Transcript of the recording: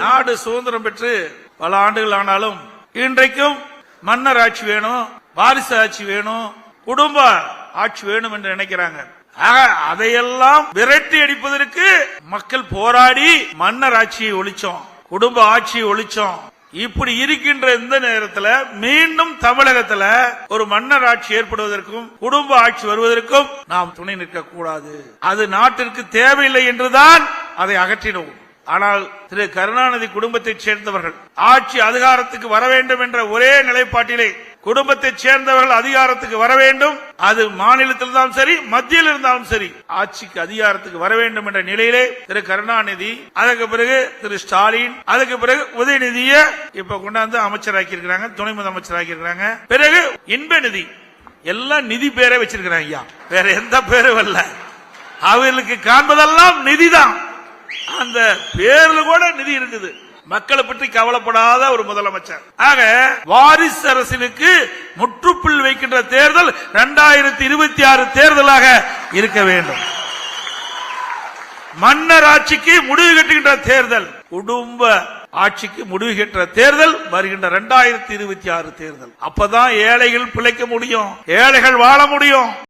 நாடு சுதந்திரம் பெற்று பல ஆண்டுகள் ஆனாலும் இன்றைக்கும் மன்னர் ஆட்சி வேணும், வாரிசு ஆட்சி வேணும், குடும்ப ஆட்சி வேணும் என்று நினைக்கிறாங்க. அதையெல்லாம் விரட்டி அடிப்பதற்கு மக்கள் போராடி மன்னர் ஆட்சியை ஒழிச்சோம், குடும்ப ஆட்சியை ஒழிச்சோம். இப்படி இருக்கின்ற இந்த நேரத்தில் மீண்டும் தமிழகத்தில் ஒரு மன்னர் ஆட்சி ஏற்படுவதற்கும் குடும்ப ஆட்சி வருவதற்கும் நாம் துணை நிற்க கூடாது. அது நாட்டிற்கு தேவையில்லை என்றுதான் அதை அகற்றினோம். ஆனால் திரு கருணாநிதி குடும்பத்தைச் சேர்ந்தவர்கள் ஆட்சி அதிகாரத்துக்கு வர வேண்டும் என்ற ஒரே நிலைப்பாட்டிலே குடும்பத்தைச் சேர்ந்தவர்கள் அதிகாரத்துக்கு வர வேண்டும், அது மாநிலத்தில் இருந்தாலும் சரி மத்தியில் இருந்தாலும் சரி ஆட்சிக்கு அதிகாரத்துக்கு வர வேண்டும் என்ற நிலையிலே திரு கருணாநிதி, அதுக்கு பிறகு திரு ஸ்டாலின், அதுக்கு பிறகு உதயநிதியை இப்ப கொண்டாந்து அமைச்சராக்கி இருக்கிறாங்க, துணை முதலமைச்சராக்கி இருக்கிறாங்க. பிறகு இன்ப நிதி, எல்லாம் நிதி பேரை வச்சிருக்கிறாங்க ஐயா, வேற எந்த பேரும் இல்ல. அவர்களுக்கு காண்பதெல்லாம் நிதிதான், அந்த பேர்ல கூட நிதி இருக்குது. மக்களை பற்றி கவலைப்படாத ஒரு முதலமைச்சர். ஆக வாரிசு அரசுக்கு முற்றுப்புள்ளி வைக்கின்ற தேர்தல் 2026 தேர்தலாக இருக்க வேண்டும். மன்னர் ஆட்சிக்கு முடிவு கட்டுகின்ற தேர்தல், குடும்ப ஆட்சிக்கு முடிவு கட்டுற தேர்தல் வருகின்ற 2026 தேர்தல். அப்பதான் ஏழைகள் பிழைக்க முடியும், ஏழைகள் வாழ முடியும்.